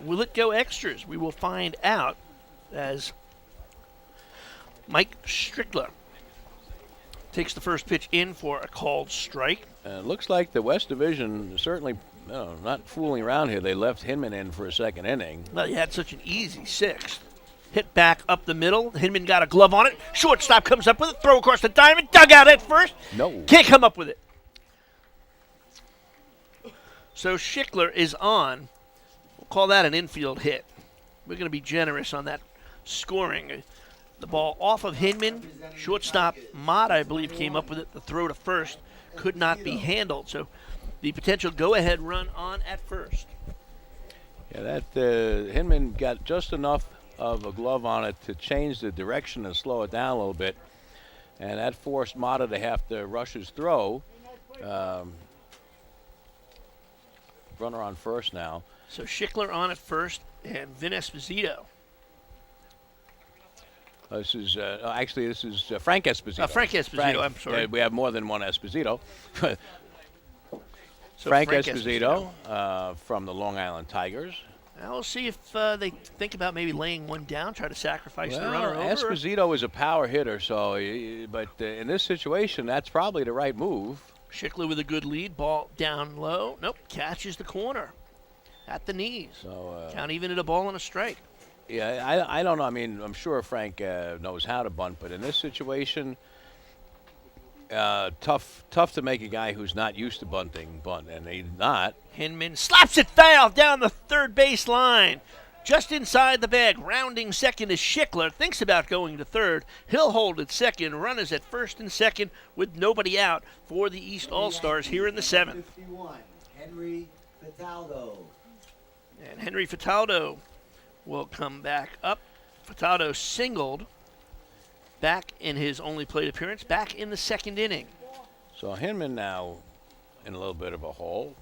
Will it go extras? We will find out as Mike Strickler takes the first pitch in for a called strike. It looks like the West Division certainly not fooling around here. They left Hinman in for a second inning. Well, he had such an easy sixth. Hit back up the middle. Hinman got a glove on it. Shortstop comes up with it. Throw across the diamond. Dugout at first. No. Can't come up with it. So Schickler is on. We'll call that an infield hit. We're going to be generous on that scoring. The ball off of Hinman. Shortstop Mott, I believe, came up with it. The throw to first could not be handled. So the potential go-ahead run on at first. Yeah, that Hinman got just enough of a glove on it to change the direction and slow it down a little bit. And that forced Mata to have to rush his throw. Runner on first now. So Schickler on at first and Vin Esposito. This is Frank Esposito. Frank Esposito, I'm sorry. We have more than one Esposito. So Frank Esposito from the Long Island Tigers. Now we'll see if they think about maybe laying one down, try to sacrifice the runner over. Esposito is a power hitter, but in this situation, that's probably the right move. Schickler with a good lead, ball down low. Nope, catches the corner at the knees. So count even at a ball and a strike. Yeah, I don't know. I mean, I'm sure Frank knows how to bunt, but in this situation, tough to make a guy who's not used to bunting bunt, and he's not. Hinman slaps it foul down the third base line. Just inside the bag, rounding second is Schickler. Thinks about going to third. He'll hold at second. Runners at first and second with nobody out for the East All-Stars here in the seventh. 51, Henry Fataldo. And Henry Fataldo will come back up. Fataldo singled back in his only plate appearance, back in the second inning. So Hinman now in a little bit of a hole.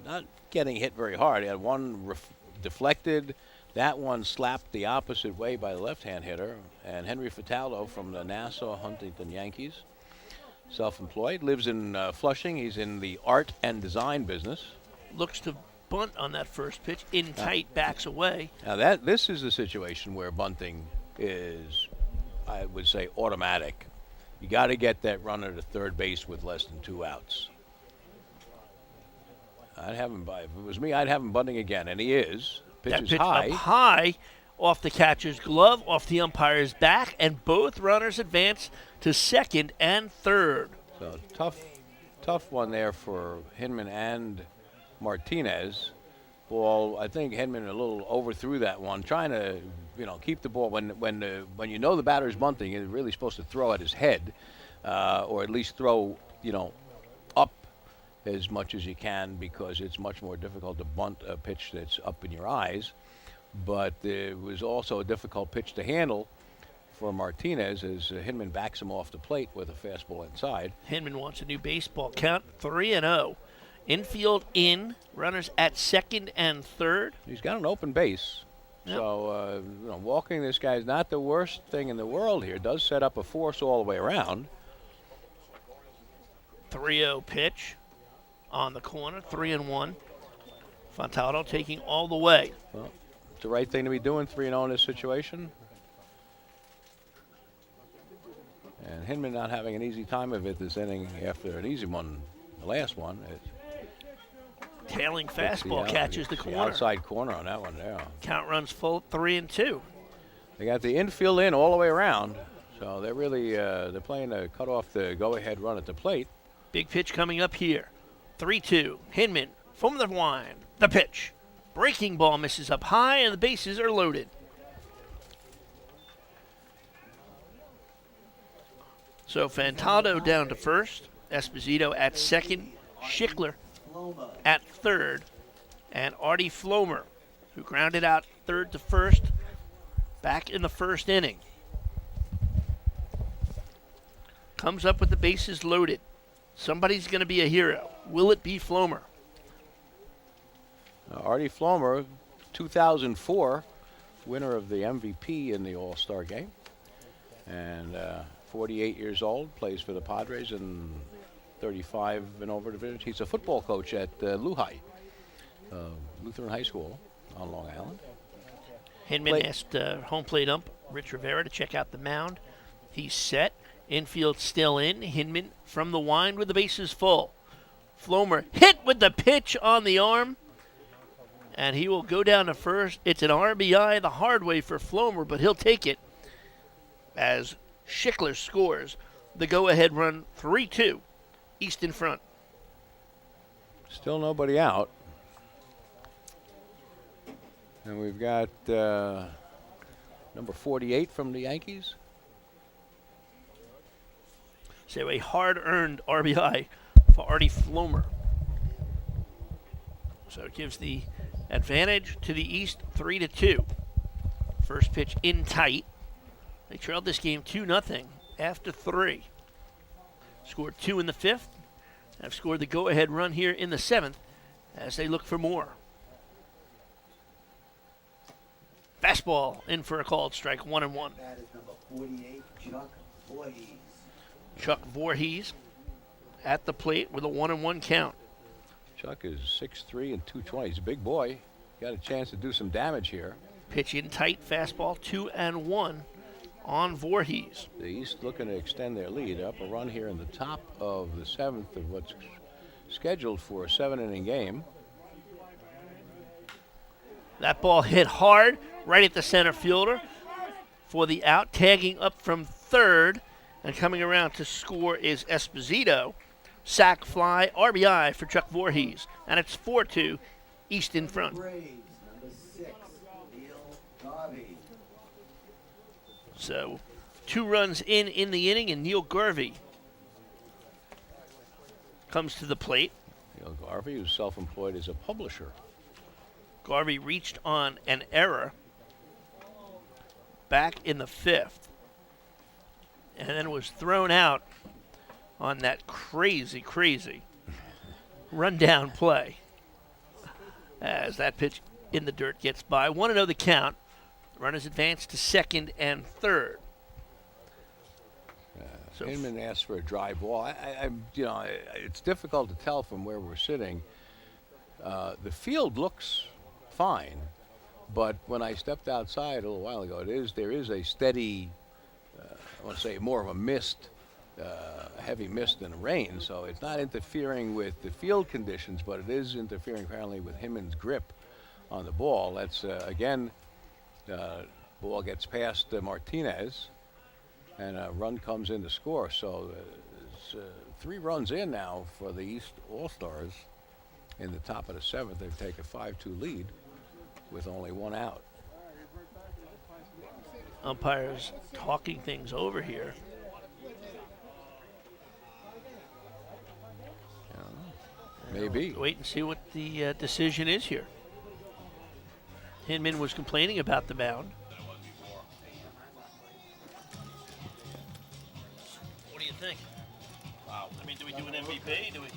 Not getting hit very hard. He had one deflected. That one slapped the opposite way by the left-hand hitter. And Henry Fataldo from the Nassau Huntington Yankees, self-employed, lives in Flushing. He's in the art and design business. Looks to bunt on that first pitch. In tight, backs away. Now this is a situation where bunting is, I would say, automatic. You got to get that runner to third base with less than 2 outs. I'd have him if it was me, I'd have him bunting again, and he is. Pitch high. Up high, off the catcher's glove, off the umpire's back, and both runners advance to second and third. So tough one there for Hinman and Martinez. Ball, I think Hinman a little overthrew that one, trying to keep the ball. When the batter's bunting, you're really supposed to throw at his head, or at least throw up as much as you can, because it's much more difficult to bunt a pitch that's up in your eyes. But it was also a difficult pitch to handle for Martinez as Hinman backs him off the plate with a fastball inside. Hinman wants a new baseball count, 3-0. Infield in, runners at second and third. He's got an open base. Yep. So, walking this guy is not the worst thing in the world here. Does set up a force all the way around. 3-0 pitch on the corner, 3-1. Fataldo taking all the way. Well, it's the right thing to be doing, 3-0 in this situation. And Hinman not having an easy time of it this inning after an easy one, the last one. Tailing fastball catches the corner. Outside corner on that one there. Count runs full, 3-2. They got the infield in all the way around, so they're really they're playing to cut off the go-ahead run at the plate. Big pitch coming up here. 3-2. Hinman from the line. The pitch. Breaking ball misses up high, and the bases are loaded. So Fataldo down to first. Esposito at second. Schickler at third. And Artie Flomer, who grounded out third to first back in the first inning, comes up with the bases loaded. Somebody's going to be a hero. Will it be Flomer? Artie Flomer, 2004 winner of the MVP in the All-Star game. And 48 years old, plays for the Padres in 35 and over divisions. He's a football coach at Lutheran High School. on Long Island. Hinman Plate. asked home plate ump Rich Rivera to check out the mound. He's set. Infield still in. Hinman from the wind with the bases full. Flomer hit with the pitch on the arm, and he will go down to first. It's an RBI the hard way for Flomer, but he'll take it as Schickler scores the go-ahead run 3-2, East in front. Still nobody out. And we've got number 48 from the Yankees. So a hard-earned RBI for Artie Flomer. So it gives the advantage to the East 3-2. First pitch in tight. They trailed this game 2-0 after 3. Scored 2 in the 5th. Have scored the go-ahead run here in the 7th as they look for more. Fastball in for a called strike, 1-1. That is number 48, Chuck Voorhees. Chuck Voorhees at the plate with a 1-1 count. Chuck is 6'3" and 220. He's a big boy. Got a chance to do some damage here. Pitch in tight, fastball, 2-1 on Voorhees. The East looking to extend their lead up a run here in the top of the 7th of what's scheduled for a 7-inning game. That ball hit hard right at the center fielder for the out. Tagging up from third and coming around to score is Esposito. Sack fly, RBI for Chuck Voorhees. And it's 4-2, East in front. Braves, number 6, Neil Garvey. So 2 runs in the inning, and Neil Garvey comes to the plate. Neil Garvey, who's self-employed as a publisher. Garvey reached on an error back in the 5th and then was thrown out on that crazy rundown play as that pitch in the dirt gets by. 1-0 the count. Runners advance to second and third. So Hinman asked for a dry ball. It's difficult to tell from where we're sitting. The field looks fine, but when I stepped outside a little while ago, there is a steady, I want to say more of a mist, heavy mist than rain, so it's not interfering with the field conditions, but it is interfering apparently with Hinman's grip on the ball. That's again, ball gets past Martinez, and a run comes in to score. So it's 3 runs in now for the East All-Stars in the top of the 7th. They've taken a 5-2 lead with only 1 out. umpires talking things over here. Maybe. Wait and see what the decision is here. Hinman was complaining about the mound. What do you think? Wow. I mean, do we do an MVP? Do we?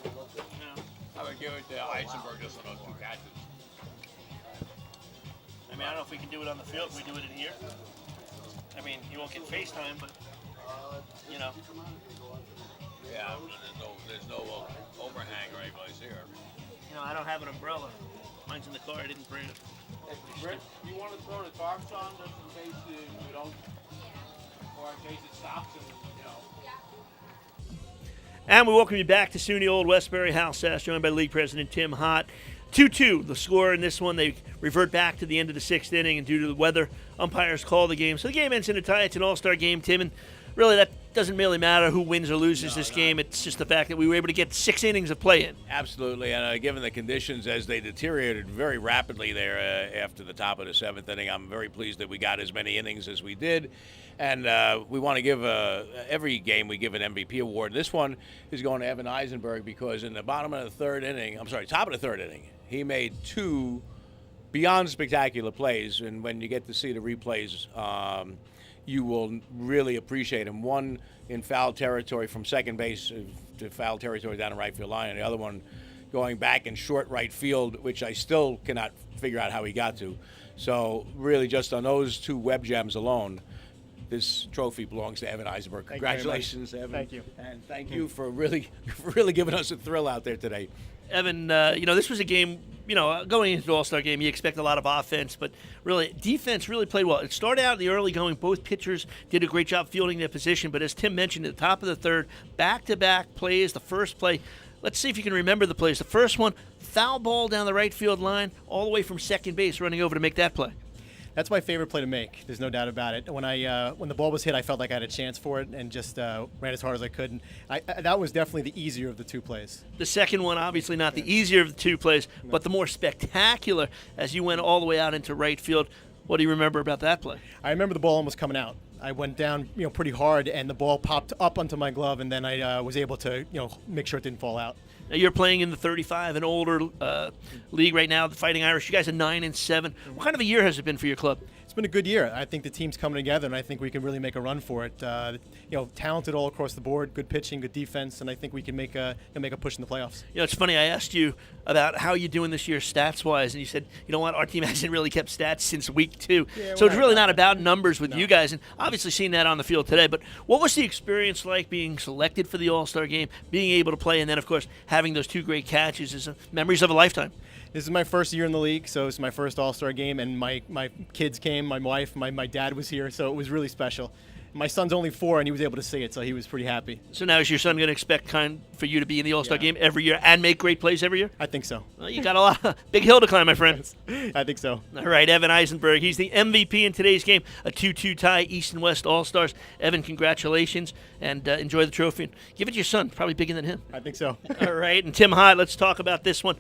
No. I would give it to Eisenberg just on those 2 catches. I mean, I don't know if we can do it on the field. Can we do it in here? I mean, you won't get FaceTime, but, you know. Yeah, there's no overhang or anyplace here. You know, I don't have an umbrella. Mine's in the car. I didn't bring it. Rick, you want to throw the tarps on just in case you don't, or in case it stops and, you know. And we welcome you back to SUNY Old Westbury House, joined by League President Tim Hott. 2-2, the score in this one. They revert back to the end of the 6th inning, and due to the weather, umpires call the game. So the game ends in a tie. It's an all-star game, Tim, and really that doesn't really matter who wins or loses this game. It's just the fact that we were able to get 6 innings of play in. Absolutely, and given the conditions as they deteriorated very rapidly there after the top of the 7th inning, I'm very pleased that we got as many innings as we did. And we want to give every game we give an MVP award. This one is going to Evan Eisenberg because in the top of the 3rd inning, he made 2 beyond spectacular plays. And when you get to see the replays, you will really appreciate him. One in foul territory from second base to foul territory down the right field line, and the other one going back in short right field, which I still cannot figure out how he got to. So really just on those 2 web gems alone, this trophy belongs to Evan Eisenberg. Congratulations, Evan. Thank you. And thank you for really giving us a thrill out there today. Evan, this was a game, going into the All-Star game, you expect a lot of offense, but really, defense really played well. It started out in the early going. Both pitchers did a great job fielding their position, but as Tim mentioned, at the top of the third, back-to-back plays. The first play, let's see if you can remember the plays. The first one, foul ball down the right field line, all the way from second base, running over to make that play. That's my favorite play to make. There's no doubt about it. When the ball was hit, I felt like I had a chance for it and just ran as hard as I could. And that was definitely the easier of the two plays. The second one, obviously not the easier of the two plays, but the more spectacular as you went all the way out into right field. What do you remember about that play? I remember the ball almost coming out. I went down, pretty hard, and the ball popped up onto my glove, and then I was able to, make sure it didn't fall out. Now you're playing in the 35 and older league right now, the Fighting Irish. You guys are 9-7. What kind of a year has it been for your club? It's been a good year. I think the team's coming together, and I think we can really make a run for it. Talented all across the board, good pitching, good defense, and I think we can make a push in the playoffs. It's funny. I asked you about how you're doing this year stats-wise, and you said, you know what, our team hasn't really kept stats since week 2. Yeah, so it's really not about numbers with you guys, and obviously seeing that on the field today. But what was the experience like being selected for the All-Star game, being able to play, and then, of course, having those 2 great catches is memories of a lifetime? This is my first year in the league, so it's my first All-Star game, and my kids came, my wife, my dad was here, so it was really special. My son's only 4, and he was able to see it, so he was pretty happy. So now is your son going to expect for you to be in the All-Star game every year and make great plays every year? I think so. Well, you got a big hill to climb, my friend. I think so. All right, Evan Eisenberg. He's the MVP in today's game, a 2-2 tie, East and West All-Stars. Evan, congratulations, and enjoy the trophy. Give it to your son, probably bigger than him. I think so. All right, and Tim Hott, let's talk about this one.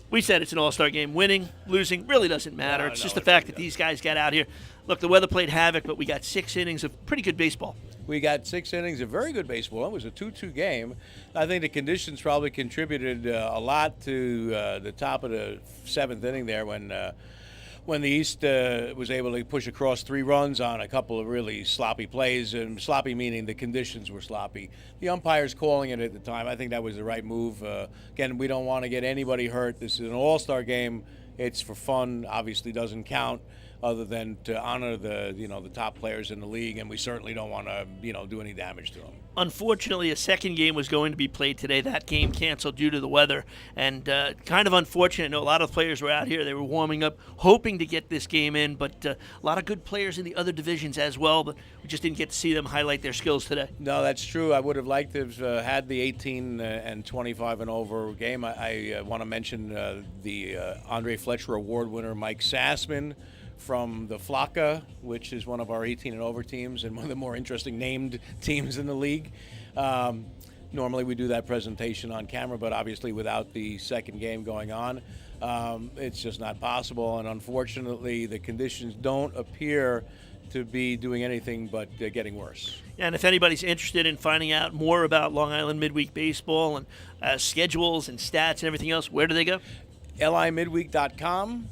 We said it's an All-Star game. Winning, losing, really doesn't matter. It's just the fact that these guys got out here. Look, the weather played havoc, but we got 6 innings of pretty good baseball. We got 6 innings of very good baseball. It was a 2-2 game. I think the conditions probably contributed a lot to the top of the 7th inning there when the East was able to push across 3 runs on a couple of really sloppy plays, and sloppy meaning the conditions were sloppy. The umpires calling it at the time, I think that was the right move. Again, we don't want to get anybody hurt. This is an all-star game. It's for fun. Obviously doesn't count other than to honor the top players in the league, and we certainly don't want to do any damage to them. Unfortunately, a second game was going to be played today. That game canceled due to the weather, and kind of unfortunate. I know a lot of players were out here. They were warming up, hoping to get this game in, but a lot of good players in the other divisions as well, but we just didn't get to see them highlight their skills today. No, that's true. I would have liked to have had the 18 and 25 and over game. I want to mention the Andre Fletcher Award winner, Mike Sassman, from the Flocka, which is one of our 18 and over teams and one of the more interesting named teams in the league. Normally we do that presentation on camera, but obviously without the second game going on, it's just not possible. And unfortunately, the conditions don't appear to be doing anything but getting worse. And if anybody's interested in finding out more about Long Island Midweek Baseball and schedules and stats and everything else, where do they go? LIMidweek.com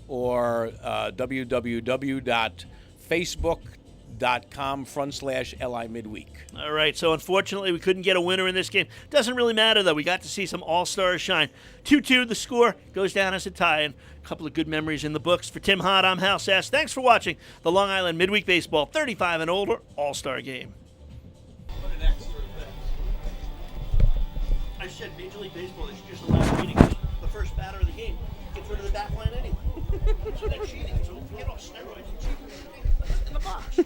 or www.facebook.com/LIMidweek. All right, so unfortunately we couldn't get a winner in this game. Doesn't really matter, though. We got to see some all-stars shine. 2-2, the score goes down as a tie, and a couple of good memories in the books. For Tim Hott, I'm Hal Sass. Thanks for watching the Long Island Midweek Baseball 35 and older all-star game. What an extra thing. I said Major League Baseball, they should just allow cheating. The first batter of the game gets rid of the back line anyway. So they're cheating. So get off steroids and cheat in the box.